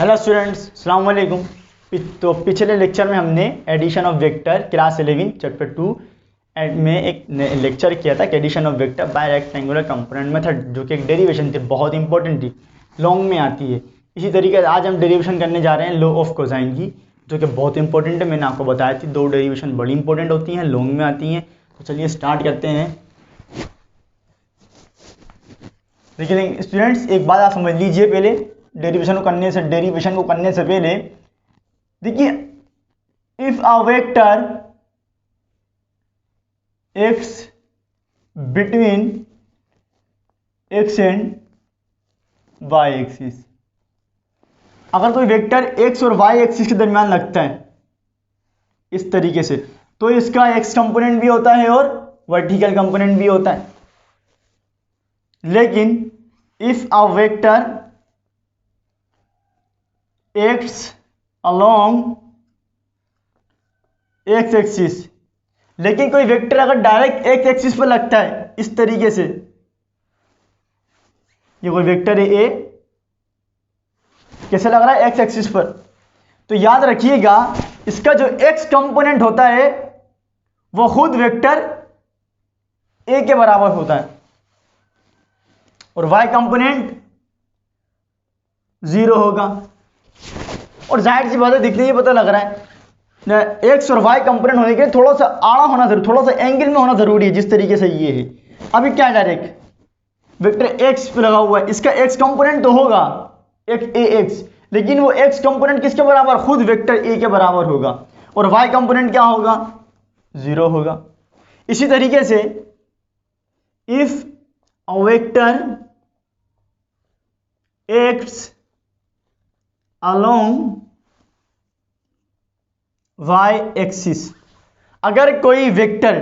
Hello students, अस्सलाम वालेकुम। तो पिछले लेक्चर में हमने addition of vector class 11 chapter 2 में एक लेक्चर किया था कि addition of vector by rectangular component method, जो कि एक डेरिवेशन थी, बहुत इंपॉर्टेंट थी, लॉन्ग में आती है। इसी तरीके से आज हम डेरिवेशन करने जा रहे हैं लॉ ऑफ कोसाइन की, जो कि बहुत इंपॉर्टेंट है। मैंने आपको बताया थी दो डेरिवेशन बड़ी इंपॉर्टेंट होती हैं, लॉन्ग में आती हैं। तो चलिए स्टार्ट करते हैं। लेकिन स्टूडेंट्स एक बात आप समझ लीजिए, पहले डेरिवेशन को करने से पहले देखिए, if a vector x between x and y axis, अगर कोई वेक्टर x और y एक्सिस के दरमियान लगता है इस तरीके से, तो इसका x कंपोनेंट भी होता है और वर्टिकल कंपोनेंट भी होता है। लेकिन if a vector x along x axis, लेकिन कोई वेक्टर अगर डायरेक्ट x एक्सिस पर लगता है इस तरीके से, ये कोई वेक्टर है a, कैसे लग रहा है? x एक्सिस पर, तो याद रखिएगा इसका जो x कंपोनेंट होता है वो खुद वेक्टर a के बराबर होता है और y कंपोनेंट 0 होगा। और जाहिर सी बात है, दिखने ही पता लग रहा है एक्स और वाई कंपोनेंट होने के लिए थोड़ा सा आड़ा होना जरूरी, थोड़ा सा एंगल में होना जरूरी है, जिस तरीके से ये है। अभी क्या डायरेक्ट वेक्टर एक्स पे लगा हुआ है, इसका एक्स कंपोनेंट तो होगा एक ए एक्स, लेकिन वो एक्स कंपोनेंट किसके बराबर? खुद वेक्टर ए के बराबर होगा। और वाई कंपोनेंट क्या होगा? 0 होगा। इसी तरीके से if a vector x along y axis, अगर कोई वेक्टर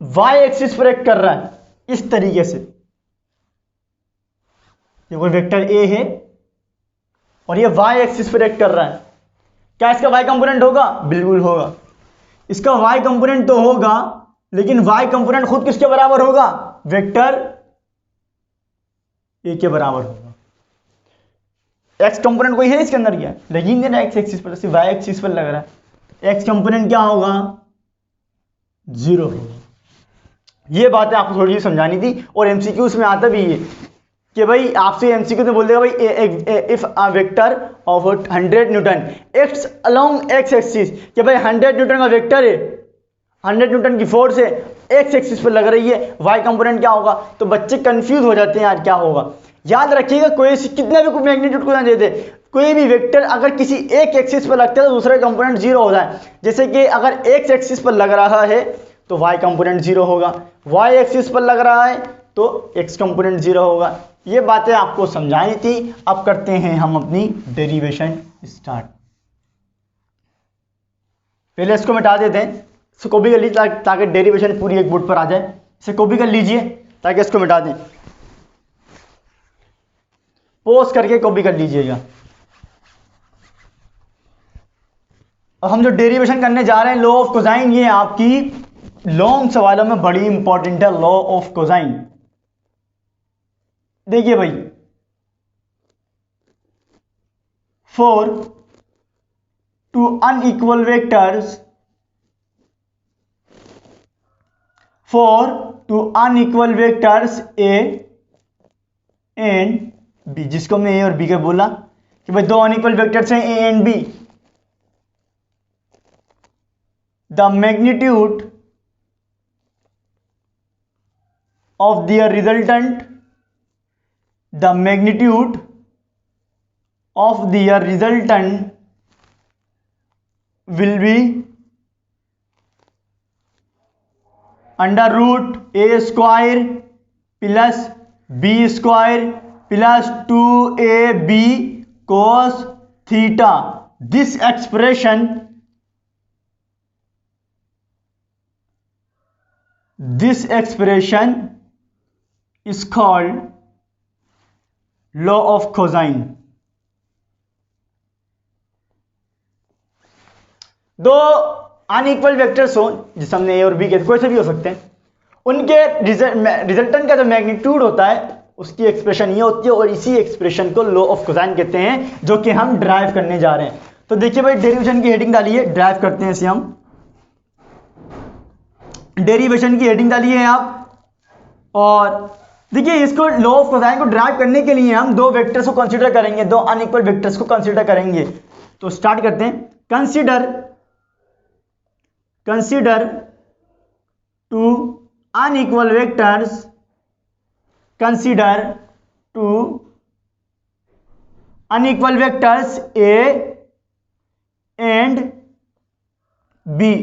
y एक्सिस पर एक्ट कर रहा है इस तरीके से, ये कोई वेक्टर a है और ये y एक्सिस पर एक्ट कर रहा है, क्या इसका y कंपोनेंट होगा? बिल्कुल होगा। इसका y कंपोनेंट तो होगा, लेकिन y कंपोनेंट खुद किसके बराबर होगा? वेक्टर a के बराबर होगा। एक्स कंपोनेंट कोई है इसके अंदर क्या? लेकिन ना एक्स एक्सिस पर, सिर्फ वाई एक्सिस पर लग रहा है। एक्स कंपोनेंट क्या होगा? 0 होगा। ये बातें आपको थोड़ी सी समझानी थी। और एमसीक्यूज में आता भी है कि भाई आपसे एमसीक्यू में बोल देगा भाई if a vector of 100 Newton x along x axis, कि भाई 100 न्यूटन का वेक्टर है, 100 न्यूटन की फोर्स है, एक्स एक्सिस पर लग रही है, वाई कंपोनेंट क्या होगा? तो बच्चे कंफ्यूज हो जाते हैं यार क्या होगा। याद रखिएगा, कोई कितना भी मैग्नीट्यूड को ना दे दे, कोई भी वेक्टर अगर किसी एक एक्सिस पर लगता है तो दूसरा कंपोनेंट 0 हो जाए। जैसे कि अगर एक्स एक्सिस पर लग रहा है तो वाई कंपोनेंट 0 होगा, वाई एक्सिस पर लग रहा है तो एक्स कंपोनेंट 0 होगा। ये बातें आपको समझानी थी। अब करते हैं हम अपनी डेरिवेशन स्टार्ट। पहले इसको मिटा देते हैं, इसको कॉपी कर लीजिए ताकि डेरिवेशन पूरी एक बोर्ड पर आ जाए। इसे कॉपी कर लीजिए ताकि इसको मिटा दें, पोस्ट करके कॉपी कर लीजिएगा। अब हम जो डेरिवेशन करने जा रहे हैं लॉ ऑफ कोसाइन, ये आपकी लॉन्ग सवालों में बड़ी इंपॉर्टेंट है। लॉ ऑफ कोसाइन देखिए भाई, for two unequal vectors, for two unequal vectors A and B, जिसको हमने ए और बी का बोला कि भाई दो अनइक्वल वेक्टर्स हैं A and B, the magnitude of their resultant, the magnitude of their resultant will be under root A square plus B square plus 2ab cos theta. This expression is called law of cosine। दो unequal vectors हो, जिसे हमने ए और B कहते, कोई से भी हो सकते हैं, उनके रिजल्टेंट का जो मैग्नीट्यूड होता है उसकी एक्सप्रेशन ये होती है, और इसी एक्सप्रेशन को लॉ ऑफ कोसाइन कहते हैं, जो कि हम ड्राइव करने जा रहे हैं। तो देखिए भाई, डेरिवेशन की हेडिंग डालिए, ड्राइव करते हैं इसे हम। डेरिवेशन की हेडिंग डालिए आप, और देखिए इसको लॉ ऑफ कोसाइन को ड्राइव करने के लिए हम दो वेक्टर्स को कंसीडर करेंगे, दो अनइक्वल वेक्टर्स को कंसीडर करेंगे। तो स्टार्ट करते हैं। Consider two unequal vectors, consider two unequal vectors A and B.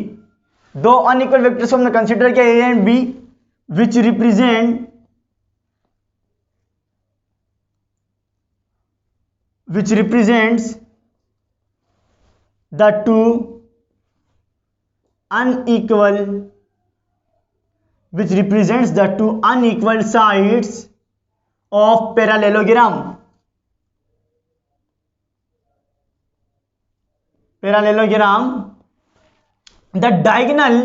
दो अनइक्वल वेक्टर्स को हमने कंसीडर किया, A and B, which represents the two unequal sides of parallelogram. The diagonal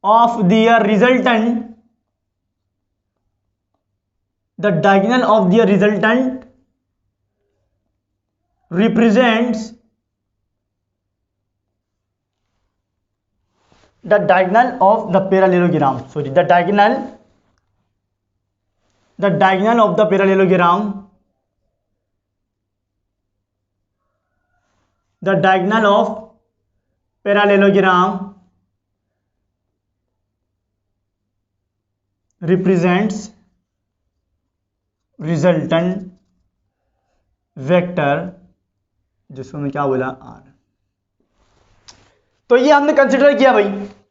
of their resultant represents the diagonal of the parallelogram. The diagonal of the parallelogram, represents resultant vector, जिसको मैं क्या बोला, are. तो ये हमने consider किया भाई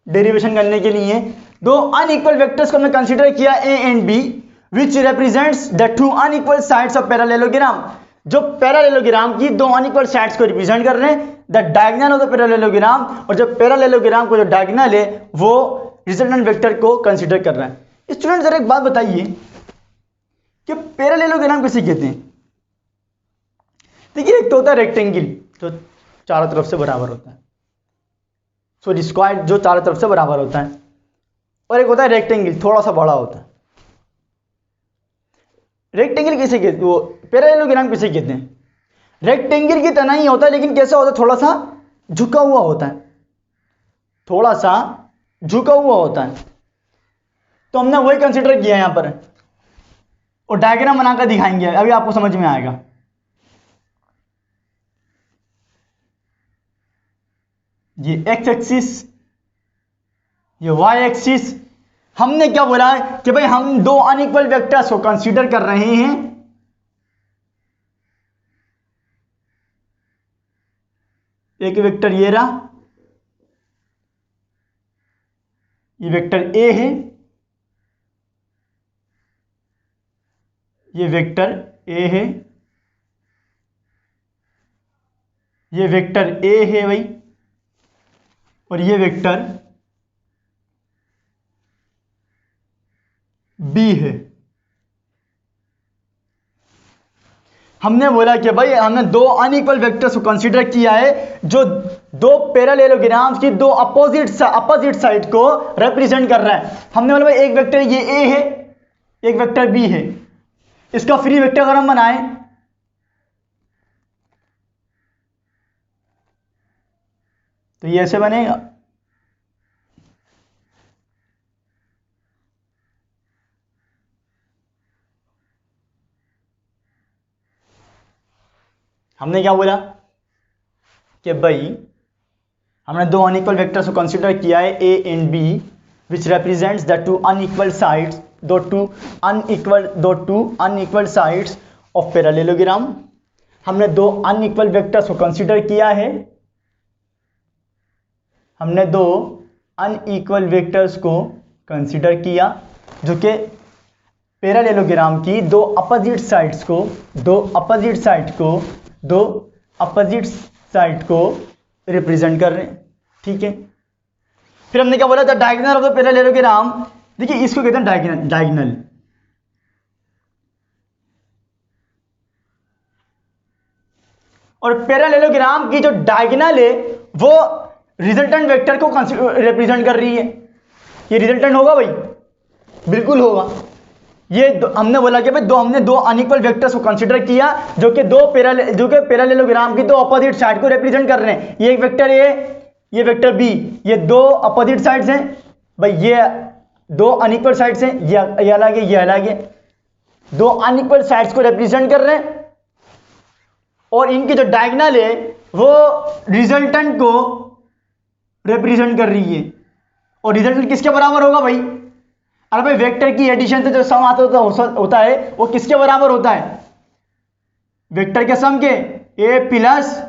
derivation करने के लिए। दो अनइक्वल वेक्टर्स को हमने कंसीडर किया, A and B, which represents the two unequal sides of parallelogram, जो पैरेललोग्राम की दो अनइक्वल साइड्स को रिप्रेजेंट कर रहे हैं। The diagonal of the parallelogram, और जो पैरेललोग्राम को जो डायगोनल है वो रिजल्टेंट वेक्टर को कंसीडर कर रहा है। स्टूडेंट जरा एक बात बताइए कि पैरेललोग्राम किसे कहते हैं? देखिए, एक तो होता है रेक्टेंगल जो चारों तरफ से बराबर होता है, सॉरी स्क्वायर जो चारों तरफ से बराबर होता है, और एक होता है रेक्टेंगल थोड़ा सा बड़ा होता है। रेक्टेंगल किसे कहते हैं? वो पैरेललोग्राम किसे कहते हैं? रेक्टेंगल की तरह ही होता है, लेकिन कैसा होता है? थोड़ा सा झुका हुआ होता है, थोड़ा सा झुका हुआ होता है। तो हमने वही कंसीडर किया यहां पर, और डायग्राम बनाकर दिखाएंगे, अभी आपको समझ में आएगा। ये एक्स एक्सिस, ये वाई एक्सिस। हमने क्या बोला है कि भाई हम दो अनइक्वल वेक्टर्स को कंसीडर कर रहे हैं। एक वेक्टर ये रहा, ये वेक्टर ए है, ये वेक्टर ए है, ये वेक्टर ए है भाई, और ये वेक्टर बी है। हमने बोला कि भाई हमने दो अनइक्वल वेक्टर्स को कंसीडर किया है, जो दो पैरेललोग्राम्स की दो अपोजिट साइड को रिप्रेजेंट कर रहा है। हमने बोला भाई एक वेक्टर ये ए है, एक वेक्टर बी है, इसका फ्री वेक्टर अगर हम बनाएं तो ये ऐसे बनेगा। हमने क्या बोला कि भाई हमने दो अनइक्वल वेक्टर्स को कंसीडर किया है, A and B, which represents the two unequal sides, दो two unequal sides of parallelogram. हमने दो अनइक्वल वेक्टर्स को कंसीडर किया है, हमने दो अनइक्वल वेक्टर्स को कंसीडर किया जो कि पैरेललोग्राम की दो अपोजिट साइड को रिप्रेजेंट कर रहे हैं। ठीक है, फिर हमने क्या बोला था? Diagonal of the parallelogram. देखिए इसको कहते हैं डायगोनल। और पैरेललोग्राम की जो डायगोनल है वो रिजल्टेंट वेक्टर को रिप्रेजेंट कर रही है। ये रिजल्टेंट होगा भाई, बिल्कुल होगा। ये हमने बोला कि भाई हमने दो अनइक्वल वेक्टर्स को कंसीडर किया जो कि पैरेललोग्राम की दो अपोजिट साइड को रिप्रेजेंट कर रहे हैं। ये एक वेक्टर ए, ये वेक्टर बी, ये दो अपोजिट साइड्स हैं भाई, ये दो अनइक्वल साइड्स हैं, ये अलग है, ये अलग है, दो अनइक्वल साइड्स को रिप्रेजेंट कर रहे हैं और इनकी जो डायगोनल है वो रिजल्टेंट को रिप्रेजेंट कर रही है। और रिजल्टेंट किसके बराबर होगा भाई? अरे भाई वेक्टर की एडिशन से जो सम होता है वो किसके बराबर होता है? वेक्टर के सम के, ए प्लस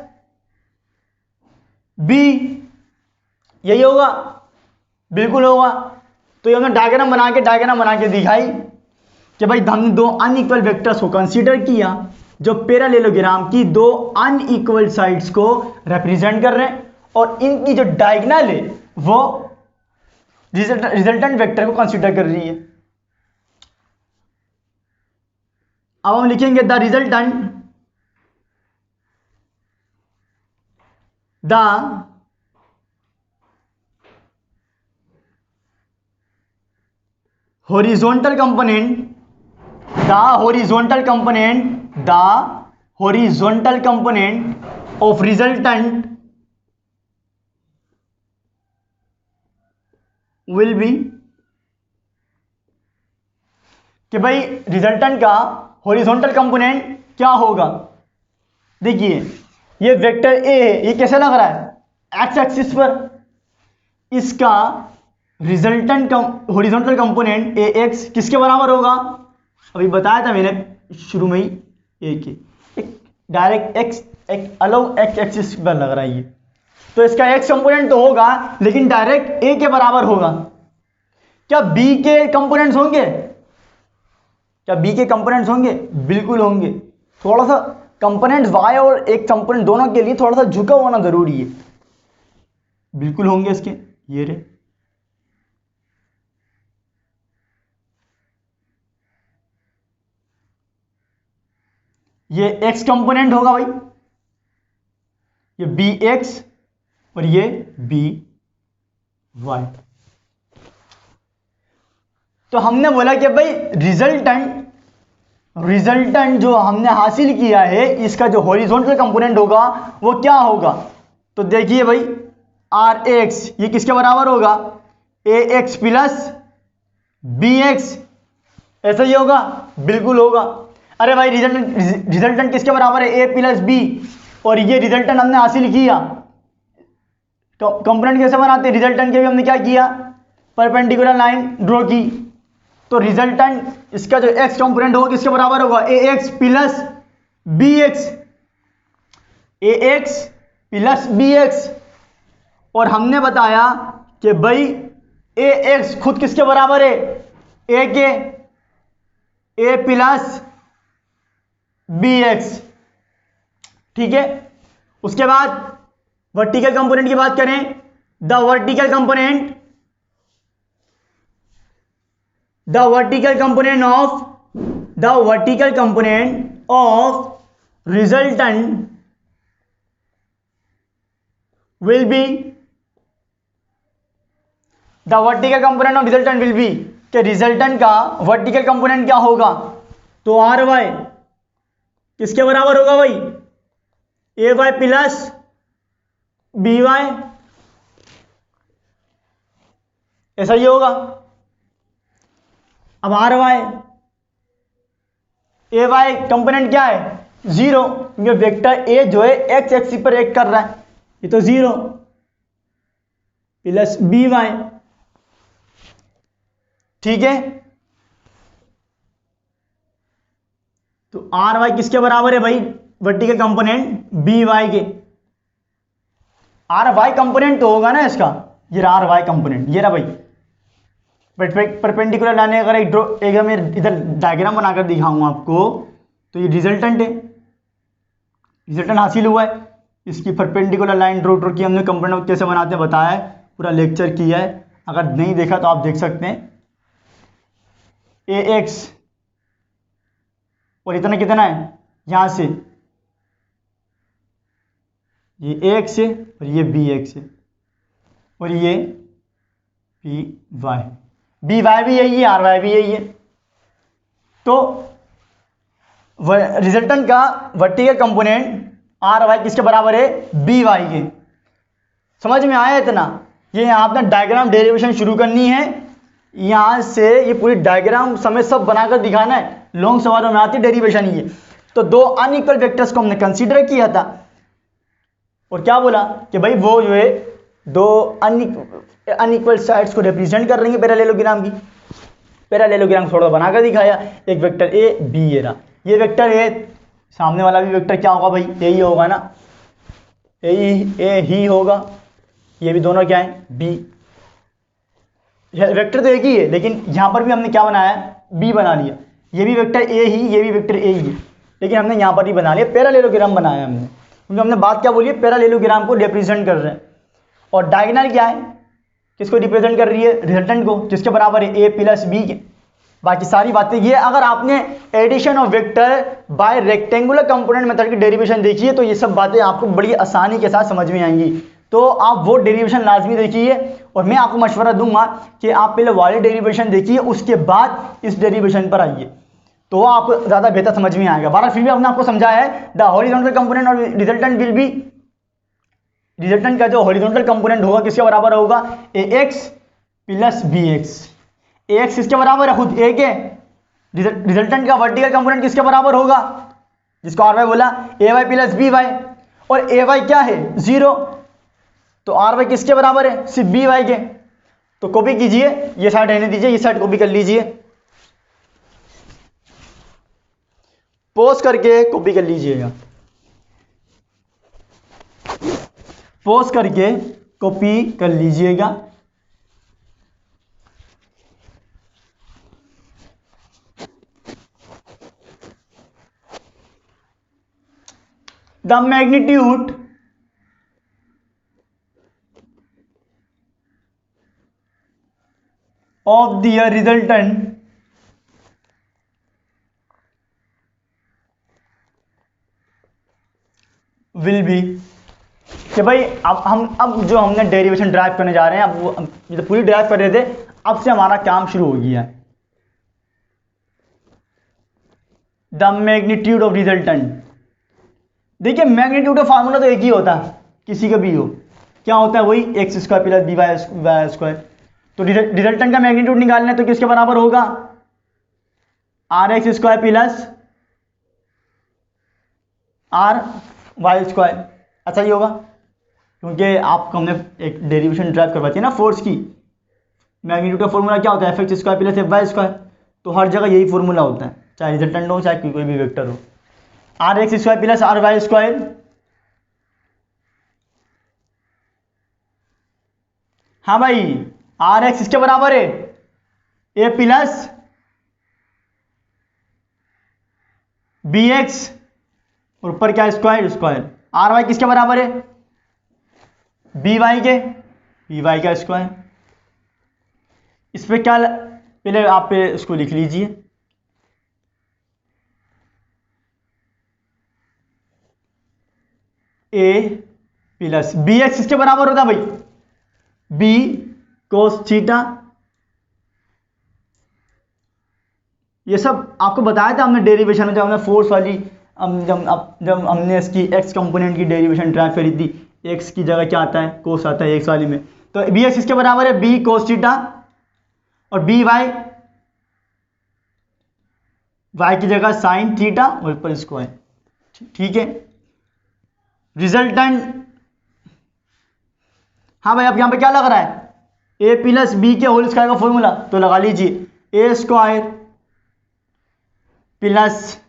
बी, यही होगा, बिल्कुल होगा। तो ये हमने डायग्राम बना के दिखाई कि भाई हमने दो अनइक्वल वेक्टर्स को कंसीडर किया जो पैरेललोग्राम की दो अनइक्वल साइड्स को रिप्रेजेंट कर रहे हैं और इनकी जो डायगोनल है वो रिजल्टेंट वेक्टर को कंसीडर कर रही है। अब हम लिखेंगे the horizontal component of resultant will be, कि भाई रिजल्टेंट का हॉरिजॉन्टल कंपोनेंट क्या होगा? देखिए ये वेक्टर ए है, ये कैसे लग रहा है? एक्स एक्सिस पर। इसका रिजल्टेंट हॉरिजॉन्टल कंपोनेंट ए एक्स किसके बराबर होगा? अभी बताया था मैंने शुरू में ही, ए के डायरेक्ट एक्स अलग एक्स एक्सिस पर लग रहा है ये, तो इसका एक्स कंपोनेंट तो होगा लेकिन डायरेक्ट ए के बराबर होगा। क्या बी के कंपोनेंट्स होंगे? बिल्कुल होंगे। थोड़ा सा कंपोनेंट्स वाई और एक कंपोनेंट दोनों के लिए थोड़ा सा झुका होना जरूरी है, बिल्कुल होंगे इसके। ये रे ये एक्स कंपोनेंट होगा भाई, ये बी एक्स और ये बी वाई। तो हमने बोला कि भाई रिजल्टेंट जो हमने हासिल किया है इसका जो हॉरिजॉन्टल कंपोनेंट होगा वो क्या होगा? तो देखिए भाई आर एक्स ये किसके बराबर होगा? ए एक्स प्लस बी एक्स, ऐसा ही होगा, बिल्कुल होगा। अरे भाई रिजल्टेंट किसके बराबर है? ए प्लस बी, और ये रिजल्टेंट हमने हासिल किया। कंपोनेंट कैसे बनाते हैं? रिजल्टेंट के भी हमने क्या किया? परपेंडिकुलर लाइन ड्रॉ की। तो रिजल्टेंट इसका जो एक्स कंपोनेंट होगा किसके बराबर होगा? ए एक्स प्लस बी एक्स, ए एक्स प्लस बी एक्स। और हमने बताया कि भाई ए एक्स खुद किसके बराबर है? ए के, ए प्लस बी एक्स, ठीक है। उसके बाद वर्टिकल कंपोनेंट की बात करें, the vertical component of resultant will be कि रिजल्टेंट का वर्टिकल कंपोनेंट क्या होगा? तो आर वाई किसके बराबर होगा भाई? ए वाई प्लस बी वाई, ऐसा ही होगा। अब आर वाई ए वाई कंपोनेंट क्या है? जीरो, क्योंकि वेक्टर ए जो है एक्स एक्सिस पर एक्ट कर रहा है, ये तो जीरो प्लस बी वाई, ठीक है। तो आर वाई किसके बराबर है भाई? वर्टिकल कंपोनेंट बी वाई के। आर वाई कंपोनेंट तो होगा ना इसका, ये रहा आर वाई कंपोनेंट, ये रहा भाई परपेंडिकुलर लाने। अगर एक मैं इधर डायग्राम बनाकर दिखाऊंगा आपको, तो ये रिजल्टेंट है, रिजल्टेंट हासिल हुआ है। इसकी परपेंडिकुलर लाइन ड्रॉ की हमने, कंपोनेंट कैसे बनाते हैं बताया है, पूरा लेक्चर किया है। अगर नहीं देखा तो आप देख सकते हैं। ए एक्स और इतना कितना है? यहां से ये ए एक्स है और ये बी एक्स है, और ये पी वाई, बी वाई भी यही है, आर वाई भी यही है। तो रिजल्टेंट का वर्टिकल कंपोनेंट आर वाई किसके बराबर है, बी वाई के। समझ में आया इतना? ये आपने डायग्राम डेरिवेशन शुरू करनी है, यहां से ये पूरी डायग्राम समय सब बनाकर दिखाना है। लॉन्ग सवालों में आती डेरिवेशन ये। तो दो अनइक्वल वेक्टर्स को हमने कंसीडर किया था और क्या बोला कि भाई वो जो है दो अनइक्वल साइड्स को रिप्रेजेंट कर रही है पैरेललोग्राम की। पैरेललोग्राम थोड़ा बनाकर दिखाया, एक वेक्टर ए बी ये रहा, ये वेक्टर ए, सामने वाला भी वेक्टर क्या होगा भाई, ए ही होगा ना, ए ही होगा। ये भी दोनों क्या है, बी। वेक्टर तो एक ही है, लेकिन यहां पर भी हमने क्या बनाया, बी बना लिया। ये भी वेक्टर ए ही, ये भी वेक्टर ए ही है, लेकिन हमने यहां पर ही बना लिया, पैरेललोग्राम बनाया हमने, क्योंकि हमने बात क्या बोली है, पैरेललोग्राम को रिप्रेजेंट कर रहे हैं। और डायगोनल क्या है, किसको रिप्रेजेंट कर रही है, रिजल्टेंट को, जिसके बराबर है ए प्लस बी के। बाकी सारी बातें ये, अगर आपने addition of vector by rectangular component method की डेरिवेशन देखी है तो ये सब बातें आपको बड़ी आसानी के साथ समझ में आएंगी। तो आप वो डेरिवेशन लाजमी देखिए, और मैं आपको मशवरा दूंगा कि आप पहले वाली डेरिवेशन देखिए, उसके बाद इस डेरिवेशन पर आइए, तो आपको ज़्यादा बेहतर समझ में आएगा। बारह फिर भी हमने आपको समझाया है, द हॉरिजॉन्टल कंपोनेंट और रिजल्टेंट विल बी, रिजल्टेंट का जो हॉरिजॉन्टल कंपोनेंट होगा किसके बराबर होगा, ए एक्स प्लस बी एक्स। ए एक्स किसके बराबर है, खुद ए के। रिजल्टेंट का वर्टिकल कंपोनेंट किसके बराबर होगा, जिसको आर वाई बोला, ए वाई प्लस बी वाई। और ए वाई क्या है, 0, तो आर वाई किसके बराबर है, सिर्फ बी वाई के। तो कॉपी कीजिए, ये साइड रहने दीजिए, ये साइड कॉपी कर लीजिए, पॉज करके कॉपी कर लीजिएगा, पॉज करके कॉपी कर लीजिएगा। The magnitude of the resultant will be, कि भाई अब जो हमने डेरिवेशन ड्राइव करने जा रहे हैं, अब वो ये तो पूरी ड्राइव कर रहे थे, अब से हमारा काम शुरू हो गया है। द मैग्नीट्यूड ऑफ रिजल्टेंट, देखिए मैग्नीट्यूड का फार्मूला तो एक ही होता है, किसी का भी हो, क्या होता है, वही X square plus B Y square. तो रिजल्टेंट का मैग्नीट्यूड निकालना है तो किसके बराबर होगा, R X square plus R Y square. अच्छा ही होगा, क्योंकि आपको हमने एक डेरिवेशन ड्राइव करवाती है ना फोर्स की। मैग्नीट्यूड का फॉर्मूला क्या होता है, F X square plus F Y square. तो हर जगह यही फॉर्मूला होता है, चाहे रिजल्टेंट हो चाहे कोई भी वेक्टर हो। R X square plus R Y square, हाँ भाई, आर एक्स इसके बराबर है ए प्लस बी एक्स, और ऊपर क्या, स्क्वायर स्क्वायर। आर वाई किसके बराबर है, बी वाई के, बी वाई का स्क्वायर। इस पे क्या, पहले आप इसको लिख लीजिए, ए प्लस बी एक्स किसके बराबर होता है भाई, बी कोस थीटा। ये सब आपको बताया था हमने डेरिवेशन में, जब हमने फोर्स वाली जब हमने इसकी एक्स कंपोनेंट की डेरिवेशन ड्राइव करी थी, एक्स की जगह क्या आता है, कोस आता है एक्स वाली में। तो बी एक्स इसके बराबर है बी कोस थीटा, और बी वाई, वाई की जगह साइन थीटा और ऊपर स्क्वायर। ठीक है, रिजल्टेंट, हाँ भाई अब यहां पे क्या लग रहा है, ए प्लस बी के होल स्क्वायर का फॉर्मूला, तो लगा लीजिए, ए स्क्वायर प्लस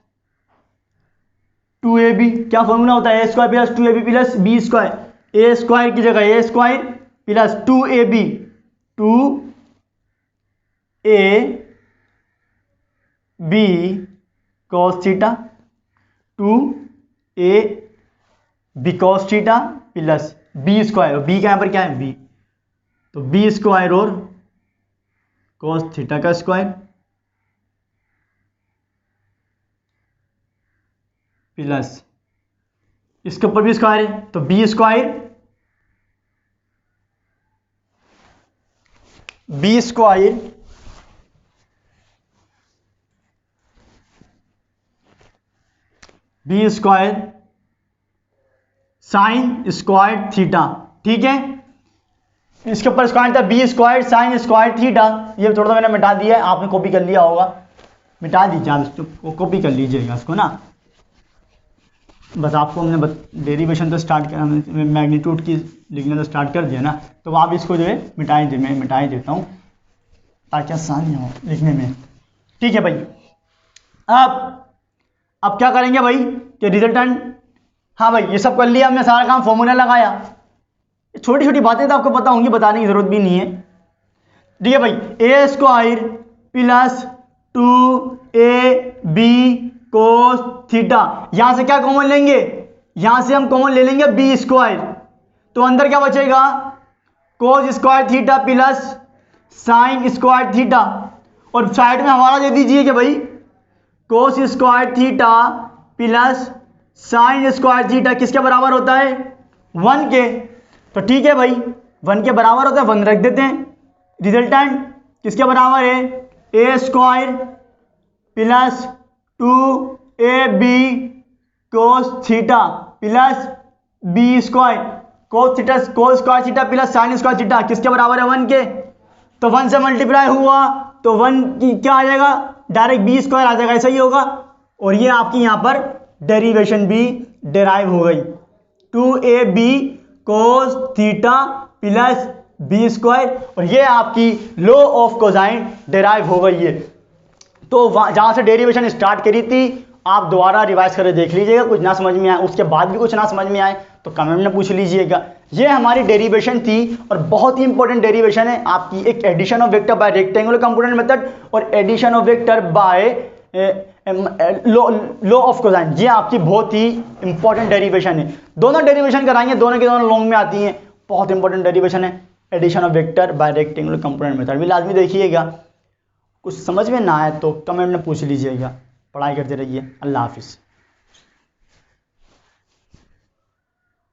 2ab, क्या फॉर्मूला होता है, A square plus 2ab plus B square. A square की जगह A square plus 2ab, 2ab cos theta, 2ab cos theta plus B square, B का यहां पर क्या है, बी, तो बी स्क्वायर और cos थीटा का स्क्वायर प्लस इसके ऊपर भी स्क्वायर है, तो B square B square sine square theta, ठीक है। इसके ऊपर स्क्वायर था B square sine square theta, ये थोड़ा सा मैंने मिटा दिया है, आपने कॉपी कर लिया होगा, मिटा दीजिए आप इसको, कॉपी कर लीजिएगा इसको ना। बस आपको हमने डेरिवेशन तो स्टार्ट करा, मैग्नीट्यूड की लिखना तो स्टार्ट कर दिया ना, तो आप इसको जो है मिटा ही देता हूँ ताकि आसानी हो लिखने में, ठीक है भाई। अब क्या करेंगे भाई कि रिजल्टेंट, हाँ भाई ये सब कर लिया हमने, सारा काम फॉर्मूला लगाया, छोटी छोटी बातें तो आपको पता होंगी, बताने की जरूरत भी नहीं है, ठीक है भाई। A square plus 2ab cos theta, यहां से क्या कॉमन लेंगे, यहां से हम कॉमन ले लेंगे बी स्क्वायर, तो अंदर क्या बचेगा कोस square theta plus sine square theta, और साइड में हमारा दे दीजिए कि भाई कोस square theta plus sine square theta किसके बराबर होता है 1 के, तो ठीक है भाई 1 के बराबर होता है, 1 रख देते हैं। रिजल्टेंट किसके बराबर है A square plus 2ab cos theta plus B square cos square theta plus sine square theta किसके बराबर है 1 के, तो 1 से मल्टीप्लाई हुआ तो 1 की क्या आ जाएगा, डायरेक्ट बी स्क्वायर आ जाएगा, ऐसा ही होगा। और ये आपकी यहां पर डेरिवेशन भी डेराइव हो गई, 2ab cos theta plus B square, और ये आपकी लॉ ऑफ कोसाइन डेराइव हो गई है। तो जहां से डेरिवेशन स्टार्ट करी थी आप दोबारा रिवाइज करके देख लीजिएगा, कुछ ना समझ में आए, उसके बाद भी कुछ ना समझ में आए तो कमेंट में पूछ लीजिएगा। ये हमारी डेरिवेशन थी और बहुत ही इंपॉर्टेंट डेरिवेशन है आपकी, एक addition of vector by rectangular component method और addition of vector by law of cosine, ये आपकी बहुत ही इंपॉर्टेंट डेरिवेशन है। दोनों डेरिवेशन कराएंगे, दोनों के दोनों लॉन्ग में आती हैं, बहुत इंपॉर्टेंट डेरिवेशन है addition of vector by rectangular component method, भी लाजमी देखिएगा। कुछ समझ में ना आए तो कमेंट में पूछ लीजिएगा। पढ़ाई करते रहिए। अल्लाह हाफिज़।